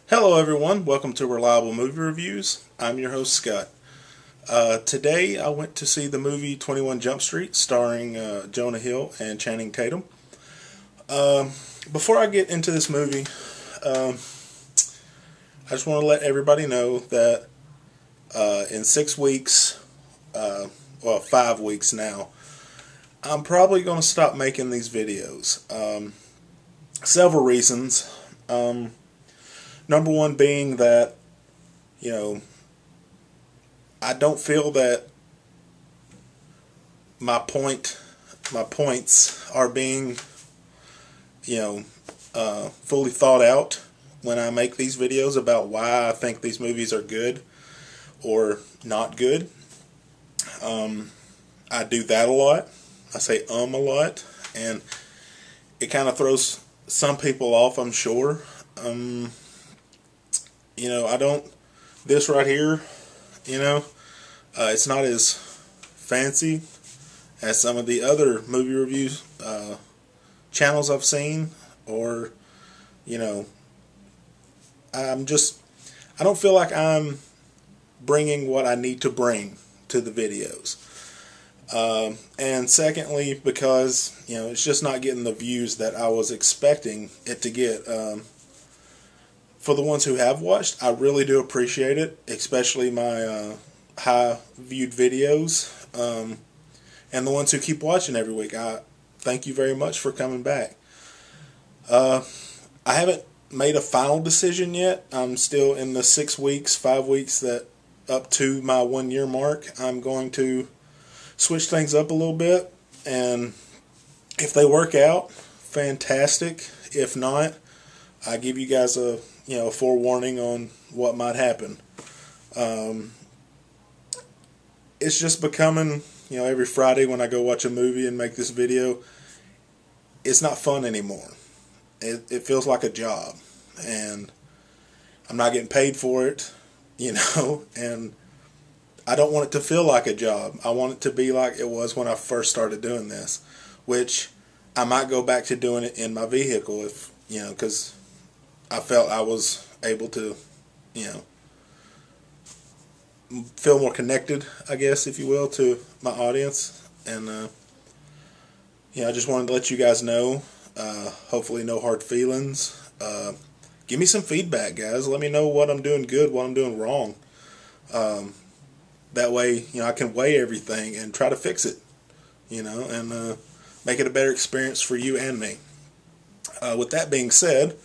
Hello everyone, welcome to Reliable Movie Reviews. I'm your host Scott. Today I went to see the movie 21 Jump Street starring Jonah Hill and Channing Tatum. Before I get into this movie, I just want to let everybody know that in 6 weeks, 5 weeks now, I'm probably going to stop making these videos. Several reasons. Number one being that, I don't feel that my points are being, fully thought out when I make these videos about why I think these movies are good or not good. I do that a lot. I say a lot, and it kind of throws some people off, I'm sure. This right here, it's not as fancy as some of the other movie reviews channels I've seen, or, I don't feel like I'm bringing what I need to bring to the videos. And secondly, because, it's just not getting the views that I was expecting it to get. For the ones who have watched, I really do appreciate it, especially my high viewed videos, and the ones who keep watching every week. I thank you very much for coming back. I haven't made a final decision yet. I'm still in the 6 weeks, 5 weeks that up to my 1 year mark. I'm going to switch things up a little bit, and if they work out, fantastic. If not, I give you guys a forewarning on what might happen. It's just becoming, every Friday when I go watch a movie and make this video, it's not fun anymore. It feels like a job, and I'm not getting paid for it, and I don't want it to feel like a job. I want it to be like it was when I first started doing this, which I might go back to doing it in my vehicle if, because I felt I was able to, feel more connected, I guess, if you will, to my audience. And, I just wanted to let you guys know, hopefully no hard feelings. Give me some feedback, guys. Let me know what I'm doing good, what I'm doing wrong. That way, I can weigh everything and try to fix it, and make it a better experience for you and me. With that being said,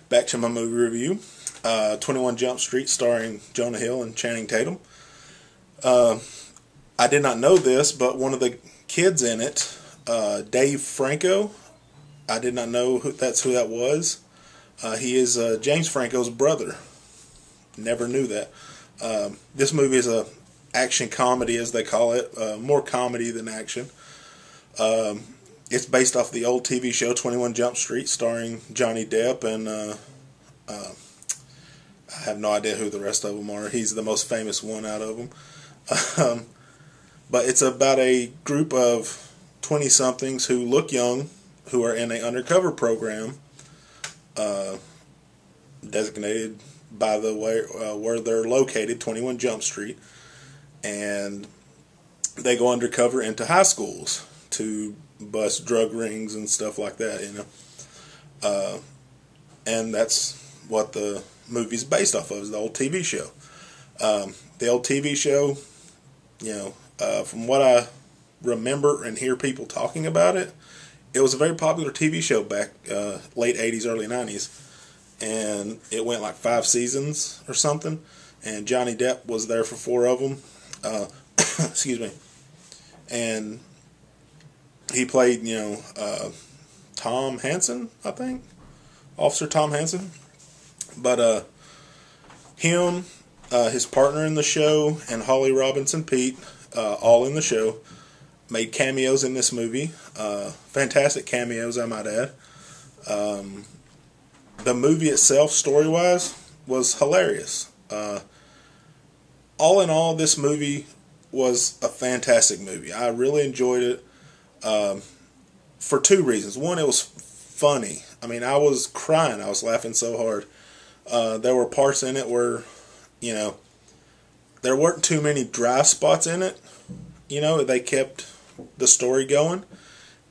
back to my movie review. 21 Jump Street starring Jonah Hill and Channing Tatum. I did not know this, but one of the kids in it, Dave Franco, I did not know that's who that was. He is James Franco's brother. Never knew that. This movie is a action comedy, as they call it, more comedy than action. It's based off the old TV show 21 Jump Street, starring Johnny Depp, and I have no idea who the rest of them are. He's the most famous one out of them. But it's about a group of 20-somethings who look young, who are in an undercover program designated by the way where they're located, 21 Jump Street, and they go undercover into high schools to bust drug rings and stuff like that, and that's what the movie's based off of, is the old TV show. The old TV show, from what I remember and hear people talking about it, it was a very popular TV show back late 80s, early 90s, and it went like 5 seasons or something, and Johnny Depp was there for 4 of them. Excuse me. And he played, Tom Hansen, I think. Officer Tom Hansen. But him, his partner in the show, and Holly Robinson Pete, all in the show, made cameos in this movie. Fantastic cameos, I might add. The movie itself, story-wise, was hilarious. All in all, this movie was a fantastic movie. I really enjoyed it for 2 reasons. One, it was funny. I mean, I was crying. I was laughing so hard. There were parts in it where, you know, there weren't too many dry spots in it. You know, they kept the story going,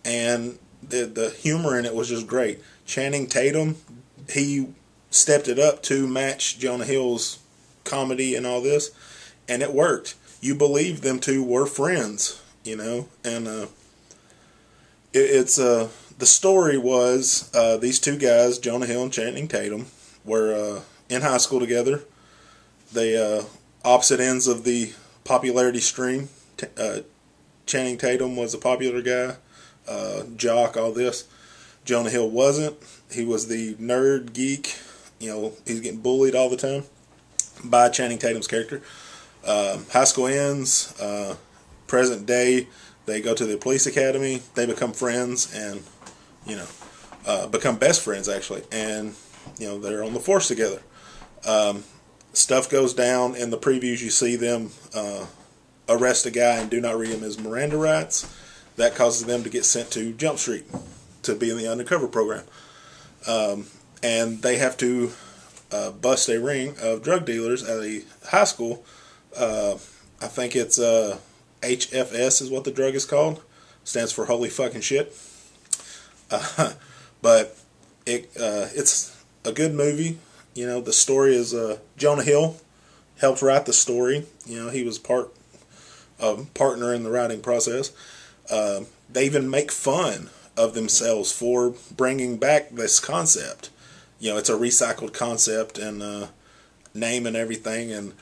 and the humor in it was just great. Channing Tatum, he stepped it up to match Jonah Hill's comedy and all this, and it worked. You believe them two were friends, you know, and the story was these two guys, Jonah Hill and Channing Tatum, were in high school together. They opposite ends of the popularity stream. Channing Tatum was a popular guy, jock, all this. Jonah Hill wasn't. He was the nerd geek. You know, he's getting bullied all the time by Channing Tatum's character. High school ends. Present day, they go to the police academy. They become friends, and you know, become best friends actually. And you know, they're on the force together. Stuff goes down in the previews. You see them arrest a guy and do not read him his Miranda rights. That causes them to get sent to Jump Street to be in the undercover program. And they have to bust a ring of drug dealers at a high school. I think it's HFS is what the drug is called. Stands for holy fucking shit. But it's a good movie. You know, the story is Jonah Hill helped write the story. You know, he was partner in the writing process. They even make fun of themselves for bringing back this concept. You know, it's a recycled concept and name and everything, and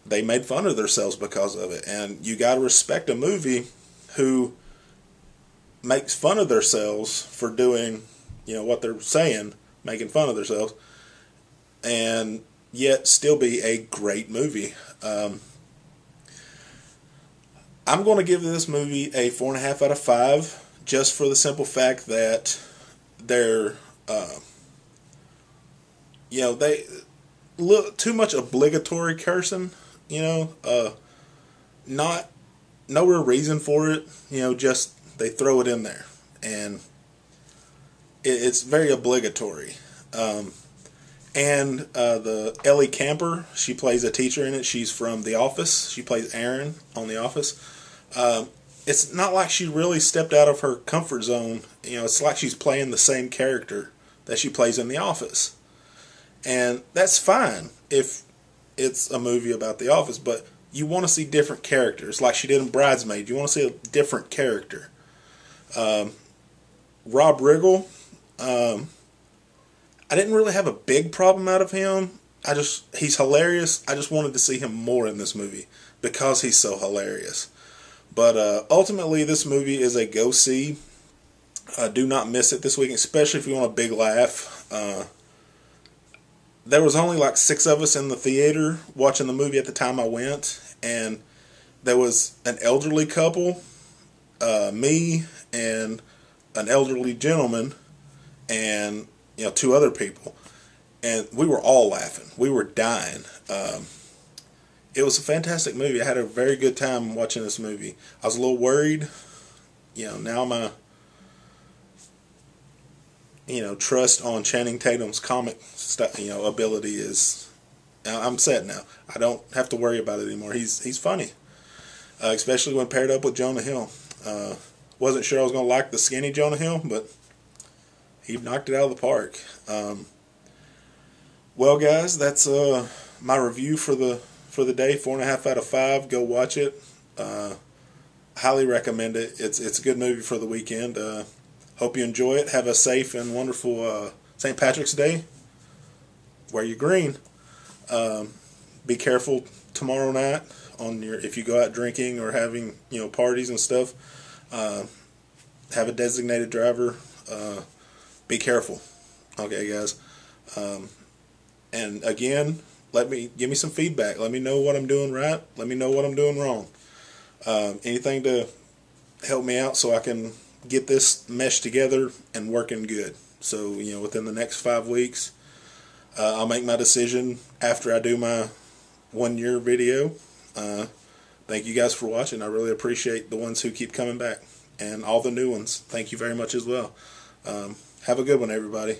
they made fun of themselves because of it. And you got to respect a movie who makes fun of themselves for doing, you know, what they're saying, making fun of themselves, and yet still be a great movie. I'm going to give this movie a 4.5 out of 5, just for the simple fact that they're, you know, they look too much obligatory cursing. You know, not no real reason for it. You know, just they throw it in there, and it's very obligatory. And the Ellie Camper, she plays a teacher in it. She's from The Office. She plays Erin on The Office. It's not like she really stepped out of her comfort zone. You know, it's like she's playing the same character that she plays in The Office. And that's fine if it's a movie about The Office, but you want to see different characters, like she did in Bridesmaid. You want to see a different character. Rob Riggle, I didn't really have a big problem out of him. He's hilarious. I just wanted to see him more in this movie because he's so hilarious. But ultimately, this movie is a go-see. Do not miss it this week, especially if you want a big laugh. There was only like 6 of us in the theater watching the movie at the time I went, and there was an elderly couple, me, and an elderly gentleman, and 2 other people, and we were all laughing. We were dying. It was a fantastic movie. I had a very good time watching this movie. I was a little worried. Now my trust on Channing Tatum's comic ability is, I'm set now. I don't have to worry about it anymore. He's funny, especially when paired up with Jonah Hill. Wasn't sure I was going to like the skinny Jonah Hill, but he knocked it out of the park. Well, guys, that's my review for the day. 4.5 out of 5. Go watch it. Highly recommend it. It's a good movie for the weekend. Hope you enjoy it. Have a safe and wonderful St. Patrick's Day. Wear your green. Be careful tomorrow night if you go out drinking or having parties and stuff. Have a designated driver. Be careful. Okay, guys. And again, give me some feedback. Let me know what I'm doing right. Let me know what I'm doing wrong. Anything to help me out so I can get this meshed together and working good. So, within the next 5 weeks, I'll make my decision after I do my 1-year video. Thank you guys for watching. I really appreciate the ones who keep coming back, and all the new ones. Thank you very much as well. Have a good one, everybody.